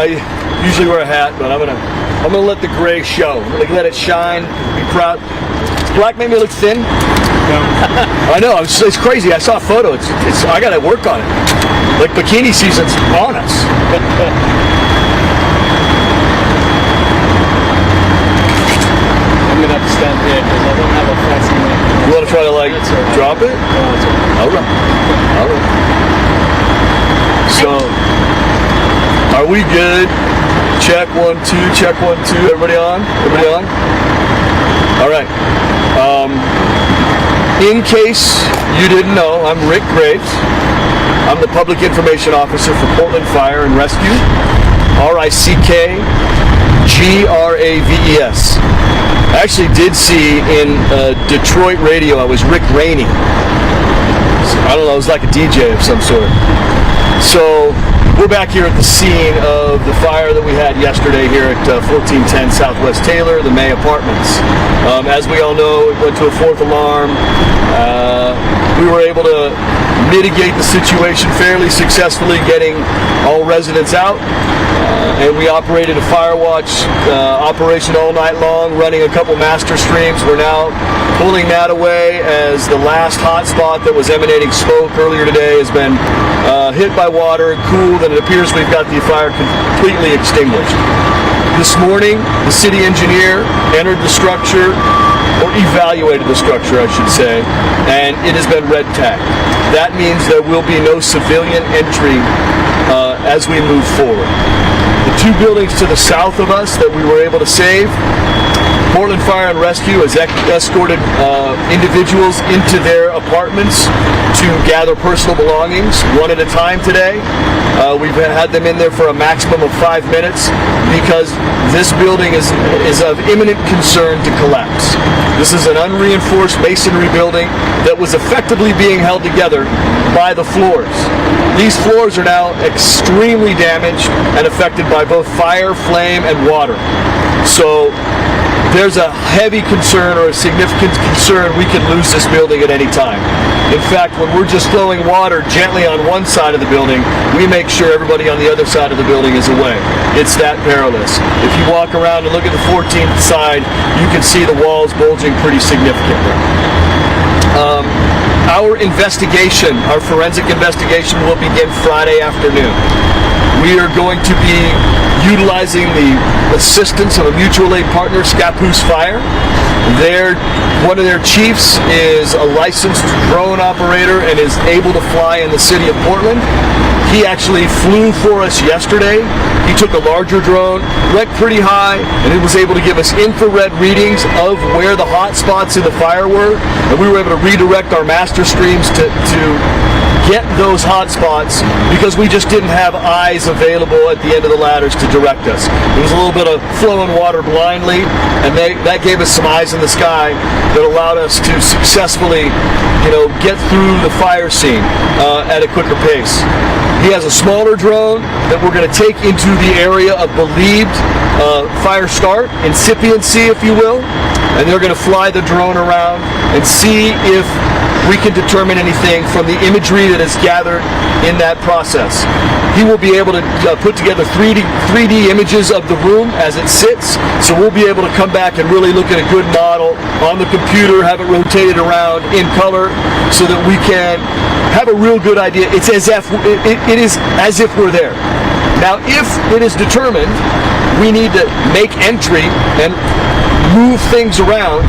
I usually wear a hat, but I'm gonna let the gray show. Like, let it shine. Be proud. Does black make me look thin? No. I know. It's crazy. I saw a photo. I gotta work on it. Like, bikini season's on us. I'm gonna have to stand here because I don't have a fancy mic. You want to try to drop it? No, it's okay. All right. So, are we good? Check 1 2. Check 1 2. Everybody on? Everybody on? All right. In case you didn't know, I'm Rick Graves. I'm the Public Information Officer for Portland Fire and Rescue. RICKGRAVES. I actually did see in Detroit radio, I was Rick Rainey. I don't know, it was like a DJ of some sort. So we're back here at the scene of the fire that we had yesterday here at 1410 Southwest Taylor, the May Apartments. As we all know, it went to a fourth alarm. We were able to mitigate the situation fairly successfully, getting all residents out. And we operated a fire watch operation all night long, running a couple master streams. We're now pulling that away as the last hot spot that was emanating smoke earlier today has been hit by water, cooled, and it appears we've got the fire completely extinguished. This morning, the city engineer entered the structure, or evaluated the structure, I should say, and it has been red tagged. That means there will be no civilian entry as we move forward. The two buildings to the south of us that we were able to save, Portland Fire and Rescue has escorted individuals into their apartments to gather personal belongings one at a time today. We've had them in there for a maximum of 5 minutes because this building is of imminent concern to collapse. This is an unreinforced masonry building that was effectively being held together by the floors. These floors are now extremely damaged and affected by both fire, flame, and water. So there's a heavy concern, or a significant concern, we could lose this building at any time. In fact, when we're just flowing water gently on one side of the building, we make sure everybody on the other side of the building is away. It's that perilous. If you walk around and look at the 14th side, you can see the walls bulging pretty significantly. Our investigation, our forensic investigation, will begin Friday afternoon. We are going to be utilizing the assistance of a mutual aid partner, Scappoose Fire. One of their chiefs is a licensed drone operator and is able to fly in the city of Portland. He actually flew for us yesterday. He took a larger drone, went pretty high, and it was able to give us infrared readings of where the hot spots in the fire were, and we were able to redirect our master streams to get those hot spots because we just didn't have eyes available at the end of the ladders to direct us. There was a little bit of flowing water blindly, and that gave us some eyes in the sky that allowed us to successfully, get through the fire scene at a quicker pace. He has a smaller drone that we're going to take into the area of believed fire start, incipiency, if you will, and they're going to fly the drone around and see if we can determine anything from the imagery that is gathered in that process. He will be able to put together 3D images of the room as it sits, so we'll be able to come back and really look at a good model on the computer, have it rotated around in color, so that we can have a real good idea. It's as if it is as if we're there. Now, if it is determined we need to make entry and move things around,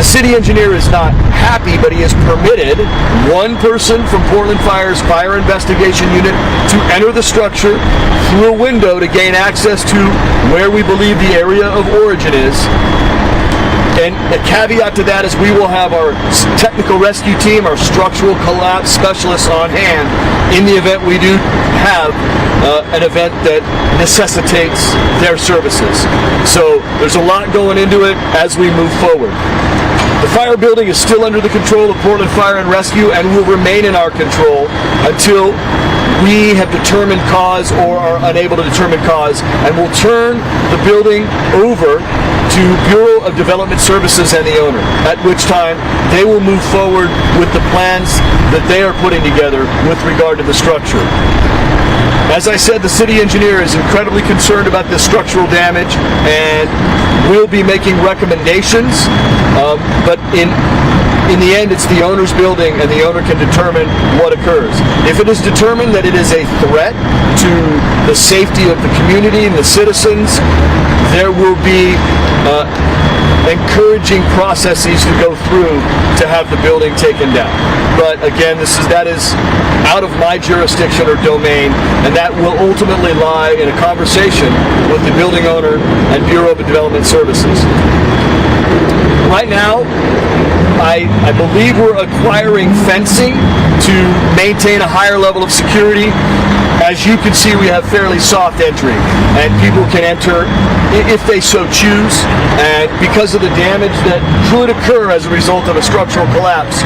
the city engineer is not happy, but he has permitted one person from Portland Fire's Fire Investigation Unit to enter the structure through a window to gain access to where we believe the area of origin is. And a caveat to that is we will have our technical rescue team, our structural collapse specialists on hand in the event we do have an event that necessitates their services. So there's a lot going into it as we move forward. The fire building is still under the control of Portland Fire and Rescue and will remain in our control until we have determined cause or are unable to determine cause, and we'll turn the building over to Bureau of Development Services and the owner, at which time they will move forward with the plans that they are putting together with regard to the structure. As I said, the city engineer is incredibly concerned about this structural damage and will be making recommendations, but in the end, it's the owner's building, and the owner can determine what occurs. If it is determined that it is a threat to the safety of the community and the citizens, there will be encouraging processes to go through to have the building taken down. But again, that is out of my jurisdiction or domain, and that will ultimately lie in a conversation with the building owner and Bureau of Development Services. Right now, I believe we're acquiring fencing to maintain a higher level of security. As you can see, we have fairly soft entry, and people can enter if they so choose. And because of the damage that could occur as a result of a structural collapse,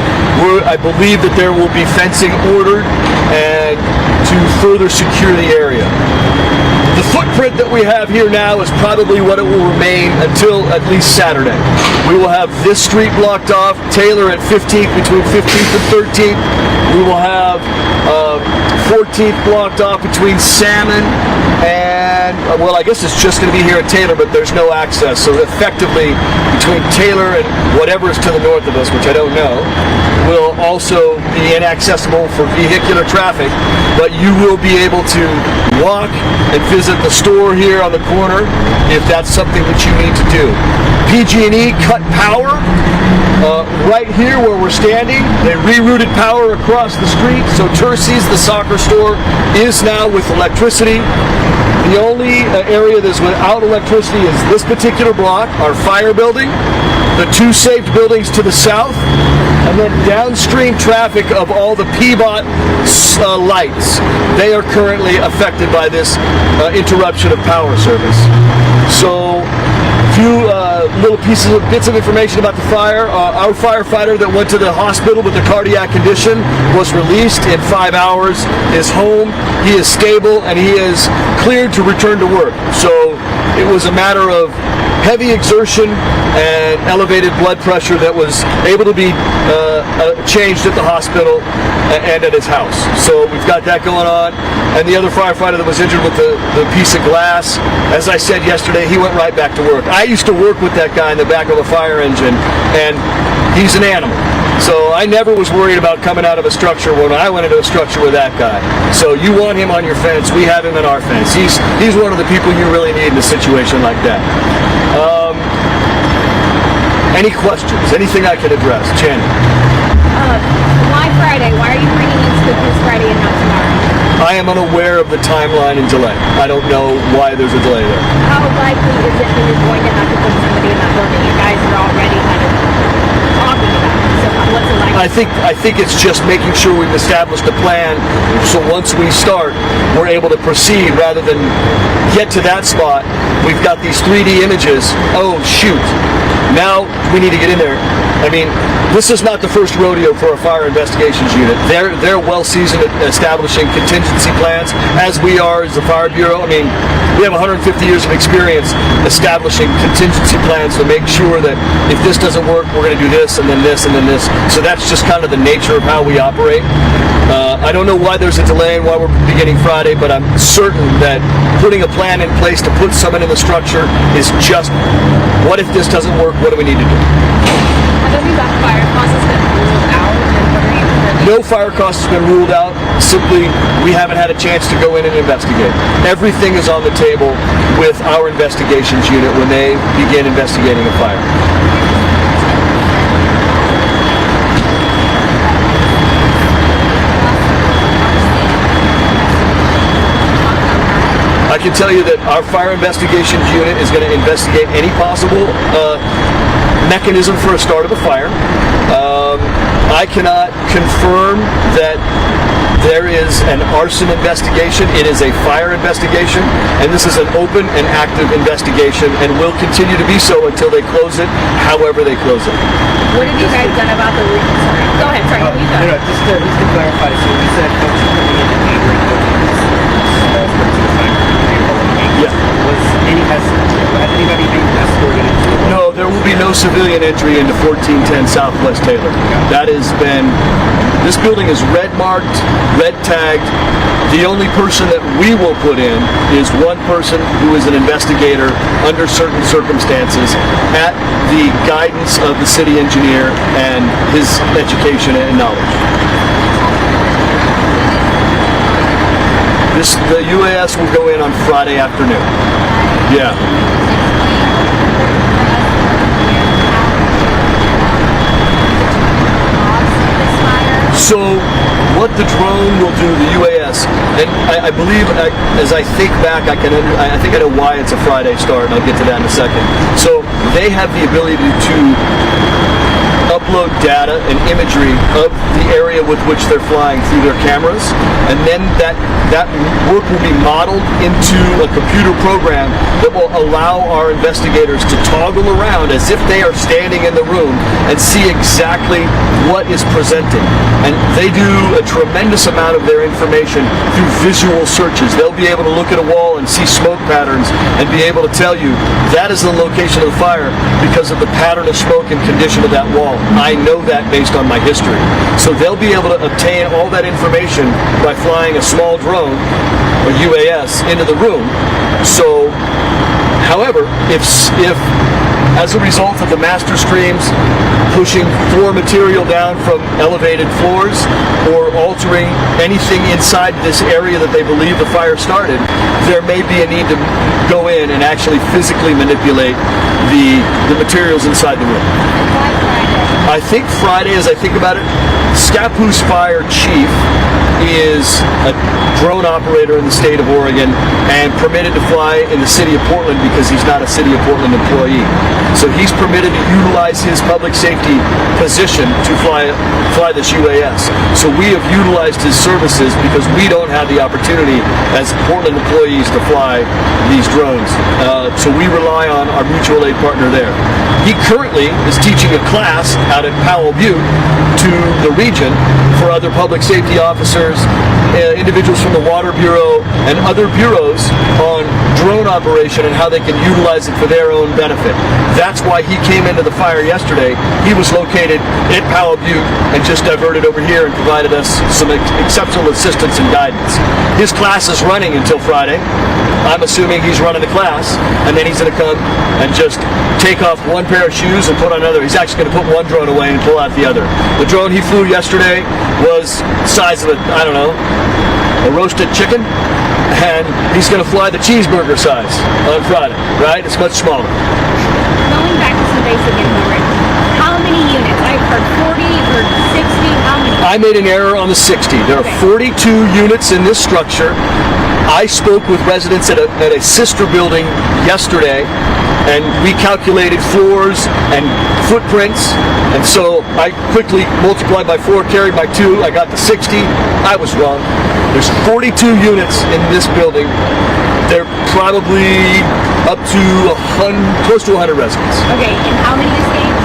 I believe that there will be fencing ordered and to further secure the area. The footprint that we have here now is probably what it will remain until at least Saturday. We will have this street blocked off, Taylor at 15th, between 15th and 13th. We will have 14th blocked off between Salmon and, well, I guess it's just going to be here at Taylor, but there's no access. So effectively, between Taylor and whatever is to the north of us, which I don't know, will also be inaccessible for vehicular traffic, but you will be able to walk and visit the store here on the corner if that's something that you need to do. PG&E cut power right here where we're standing. They rerouted power across the street, so Tercey's, the soccer store, is now with electricity. The only area that's without electricity is this particular block, our fire building, the two saved buildings to the south, and then downstream traffic of all the Peabot lights. They are currently affected by this interruption of power service. So, few little bits of information about the fire. Our firefighter that went to the hospital with a cardiac condition was released in 5 hours. Is home. He is stable and he is cleared to return to work. So it was a matter of heavy exertion and elevated blood pressure that was able to be changed at the hospital and at his house. So we've got that going on. And the other firefighter that was injured with the piece of glass, as I said yesterday, he went right back to work. I used to work with that guy in the back of a fire engine, and he's an animal. So I never was worried about coming out of a structure when I went into a structure with that guy. So you want him on your fence, we have him in our fence. He's one of the people you really need in a situation like that. Any questions? Anything I can address? Channing? Why Friday? Why are you bringing in stuff this Friday and not tomorrow? I am unaware of the timeline and delay. I don't know why there's a delay there. How likely is it that you're going to have to put somebody in that building? You guys are already kind of talking about it. So what's it like? I think it's just making sure we've established a plan, so once we start, we're able to proceed rather than get to that spot. We've got these 3D images. Oh, shoot. Now we need to get in there. I mean, this is not the first rodeo for a fire investigations unit. They're well seasoned at establishing contingency plans, as we are as the Fire Bureau. I mean, we have 150 years of experience establishing contingency plans to make sure that if this doesn't work, we're going to do this, and then this, and then this. So that's just kind of the nature of how we operate. I don't know why there's a delay and why we're beginning Friday, but I'm certain that putting a plan in place to put someone in the structure is just, what if this doesn't work? What do we need to do? Have any of that fire costs been ruled out? And what are you No fire cost has been ruled out. Simply, we haven't had a chance to go in and investigate. Everything is on the table with our investigations unit when they begin investigating a fire. I can tell you that our fire investigations unit is going to investigate any possible mechanism for a start of a fire. I cannot confirm that there is an arson investigation. It is a fire investigation, and this is an open and active investigation, and will continue to be so until they close it, however they close it. What have you guys done about the leak? Sorry. Go ahead, sorry. You go. No, just to clarify, so you said folks are coming in and neighboring buildings, small parts of the time. Yeah. Has anybody been escorted into the No, there will be no civilian entry into 1410 Southwest Taylor. That has been This building is red marked, red tagged. The only person that we will put in is one person who is an investigator under certain circumstances at the guidance of the city engineer and his education and knowledge. The UAS will go in on Friday afternoon. Yeah. So what the drone will do, the UAS, and I believe, as I think back, I think I know why it's a Friday start, and I'll get to that in a second. So they have the ability to upload data and imagery of the area with which they're flying through their cameras, and then that work will be modeled into a computer program that will allow our investigators to toggle around as if they are standing in the room and see exactly what is presenting. And they do a tremendous amount of their information through visual searches. They'll be able to look at a wall and see smoke patterns and be able to tell you that is the location of the fire because of the pattern of smoke and condition of that wall. I know that based on my history. So they'll be able to obtain all that information by flying a small drone, or UAS, into the room. So, however, if as a result of the master streams pushing floor material down from elevated floors or altering anything inside this area that they believe the fire started, there may be a need to go in and actually physically manipulate the materials inside the room. I think Friday, as I think about it, Scappoose Fire Chief is a drone operator in the state of Oregon and permitted to fly in the city of Portland because he's not a city of Portland employee. So he's permitted to utilize his public safety position to fly this UAS. So we have utilized his services because we don't have the opportunity as Portland employees to fly these drones. So we rely on our mutual aid partner there. He currently is teaching a class out at Powell Butte to the region for other public safety officers, individuals from the Water Bureau and other bureaus on drone operation and how they can utilize it for their own benefit. That's why he came into the fire yesterday. He was located at Powell Butte and just diverted over here and provided us some exceptional assistance and guidance. His class is running until Friday. I'm assuming he's running the class, and then he's going to come and just take off one pair of shoes and put on another. He's actually going to put one drone away and pull out the other. The drone he flew yesterday was the size of a roasted chicken, and he's going to fly the cheeseburger size on Friday, right? It's much smaller. Going back to some basic info, Rick, how many units? I've heard 40 or 60, how many? I made an error on the 60. There are 42 units in this structure. I spoke with residents at a sister building yesterday, and we calculated floors and footprints, and so I quickly multiplied by 4, carried by 2, I got to 60. I was wrong. There's 42 units in this building. They're probably up to close to 100 residents. Okay, and how many escaped?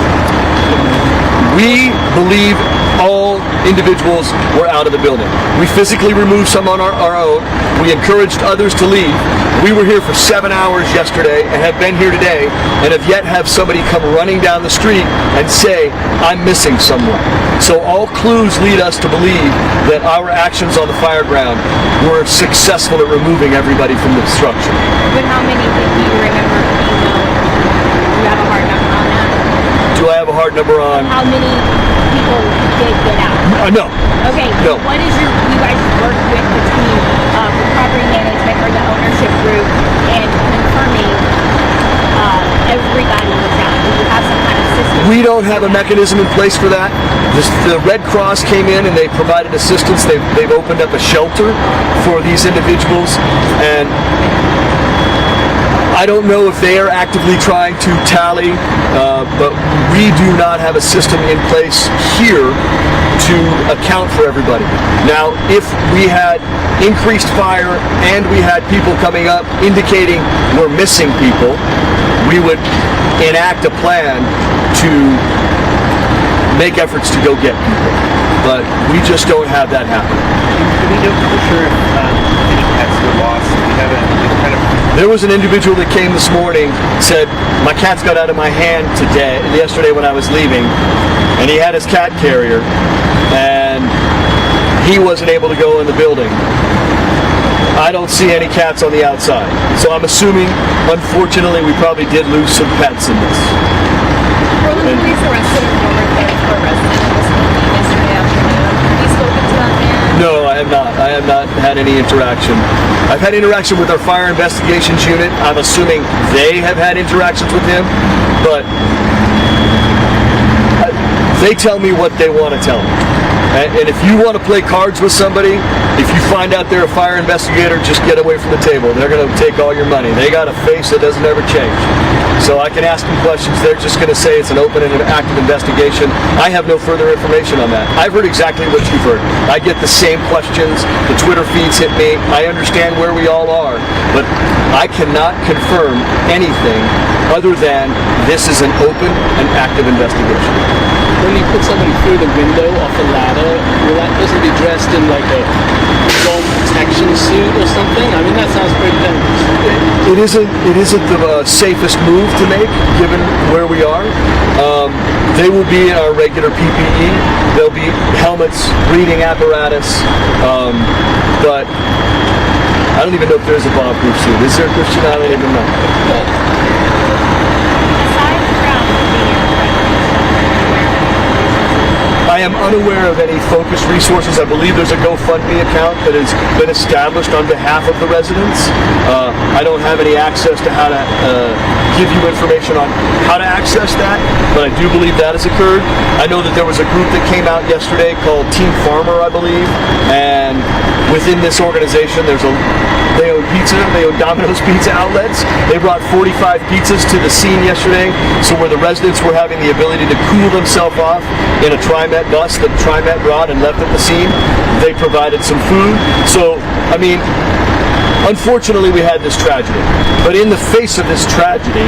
We believe all individuals were out of the building. We physically removed some on our own. We encouraged others to leave. We were here for 7 hours yesterday and have been here today and have yet have somebody come running down the street and say, I'm missing someone. So all clues lead us to believe that our actions on the fire ground were successful at removing everybody from the structure. But how many do you remember? Do you have a hard number on that? Do I have a hard number on? How many people did get out? No. Okay, No. What is you guys work with between the property management or the ownership group and confirming everybody was out? Do you have some kind of system? We don't have a mechanism in place for that. The Red Cross came in and they provided assistance. They've opened up a shelter for these individuals, and I don't know if they are actively trying to tally, but we do not have a system in place here to account for everybody. Now, if we had increased fire and we had people coming up indicating we're missing people, we would enact a plan to make efforts to go get people. But we just don't have that happen. Do we know for sure if any cats were lost? We haven't kind of. There was an individual that came this morning, said, my cats got out of my hand yesterday when I was leaving, and he had his cat carrier, and he wasn't able to go in the building. I don't see any cats on the outside. So I'm assuming, unfortunately, we probably did lose some pets in this. Were the police arrested a former for resident of this building yesterday afternoon? Have you spoken to that man? No, I have not. I have not had any interaction. I've had interaction with our fire investigations unit. I'm assuming they have had interactions with him, but they tell me what they want to tell me. And if you want to play cards with somebody, if you find out they're a fire investigator, just get away from the table. They're going to take all your money. They got a face that doesn't ever change. So I can ask them questions. They're just going to say it's an open and an active investigation. I have no further information on that. I've heard exactly what you've heard. I get the same questions. The Twitter feeds hit me. I understand where we all are. But I cannot confirm anything other than this is an open and active investigation. When you put somebody through the window off a ladder, will that person be dressed in like a bomb protection suit or something? I mean, that sounds pretty dangerous. It isn't the safest move to make, given where we are. They will be in our regular PPE. There'll be helmets, breathing apparatus, but I don't even know if there's a bomb-proof suit. Is there, Christian? I don't even know. Aside from I am unaware of any focused resources. I believe there's a GoFundMe account that has been established on behalf of the residents. I don't have any access to how to give you information on how to access that, but I do believe that has occurred. I know that there was a group that came out yesterday called Team Farmer, I believe, and within this organization they own pizza, they own Domino's pizza outlets. They brought 45 pizzas to the scene yesterday, so where the residents were having the ability to cool themselves off in a TriMet bus that TriMet brought and left at the scene, they provided some food. So, I mean, unfortunately we had this tragedy, but in the face of this tragedy,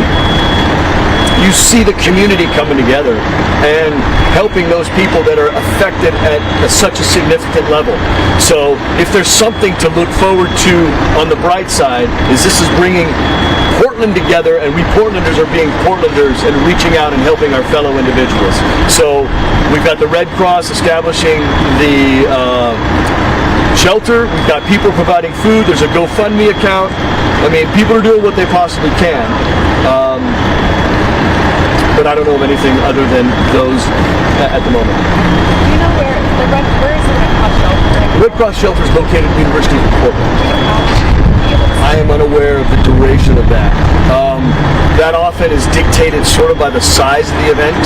you see the community coming together and helping those people that are affected at such a significant level. So if there's something to look forward to on the bright side, is this is bringing Portland together, and we Portlanders are being Portlanders and reaching out and helping our fellow individuals. So we've got the Red Cross establishing the shelter. We've got people providing food. There's a GoFundMe account. I mean, people are doing what they possibly can. But I don't know of anything other than those at the moment. Do you know where is the Red Cross shelter? The Red Cross shelter is located at the University of Portland. I am unaware of the duration of that. That often is dictated sort of by the size of the event.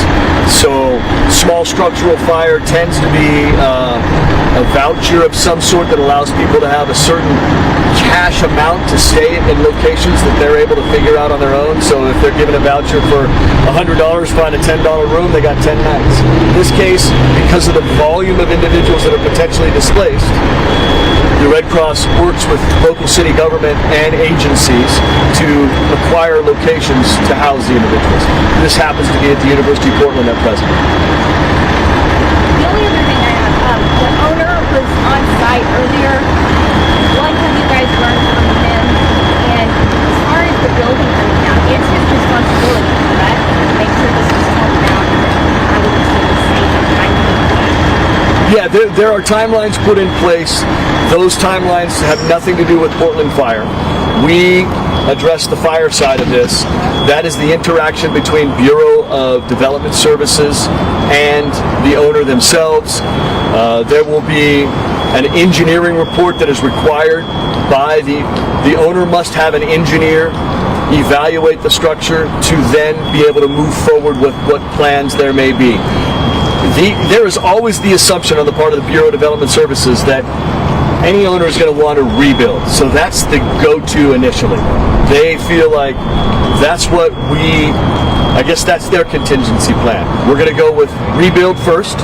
So small structural fire tends to be a voucher of some sort that allows people to have a certain cash amount to stay in locations that they're able to figure out on their own. So if they're given a voucher for $100, find a $10 room, they got 10 nights. In this case, because of the volume of individuals that are potentially displaced, the Red Cross works with local city government and agencies to acquire locations to house the individuals. This happens to be at the University of Portland at present. The only other thing I have, the owner was on site earlier. What have you guys learned from him? And as far as the building coming down, it's his responsibility, correct? To make sure this is torn down and I would be safe and timely. Yeah, there are timelines put in place. Those timelines have nothing to do with Portland Fire. We address the fire side of this. That is the interaction between Bureau of Development Services and the owner themselves. There will be an engineering report that is required by the owner must have an engineer evaluate the structure to then be able to move forward with what plans there may be. There is always the assumption on the part of the Bureau of Development Services that any owner is going to want to rebuild. So that's the go-to initially. They feel like that's what I guess that's their contingency plan. We're going to go with rebuild first,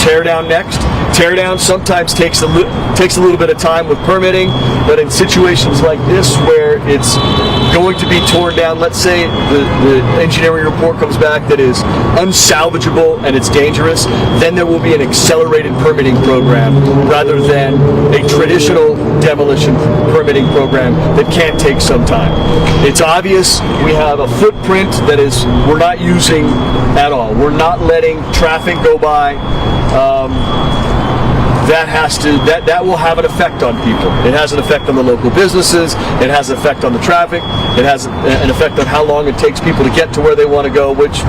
tear down next. Tear down sometimes takes a little bit of time with permitting, but in situations like this where it's going to be torn down, let's say the engineering report comes back that is unsalvageable and it's dangerous, then there will be an accelerated permitting program rather than a traditional demolition permitting program that can take some time. It's obvious we have a footprint that we're not using at all. We're not letting traffic go by. that will have an effect on people. It has an effect on the local businesses. It has an effect on the traffic. It has an effect on how long it takes people to get to where they want to go, which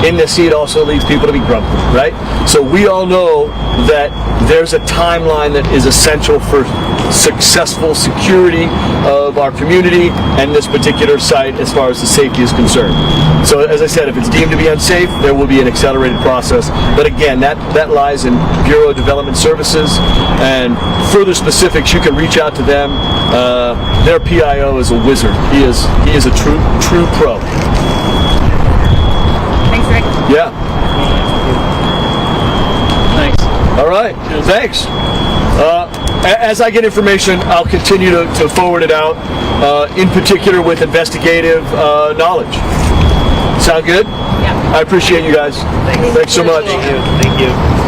in this heat also leads people to be grumpy, right? So we all know that there's a timeline that is essential for successful security of our community and this particular site as far as the safety is concerned. So as I said, if it's deemed to be unsafe, there will be an accelerated process. But again, that lies in Bureau of Development Services, and further specifics, you can reach out to them. Their PIO is a wizard. He is a true pro. Thanks, Rick. Yeah. Thanks. All right. Thanks. As I get information, I'll continue to forward it out, in particular with investigative knowledge. Sound good? Yeah. I appreciate you guys. Thanks so much. Thank you.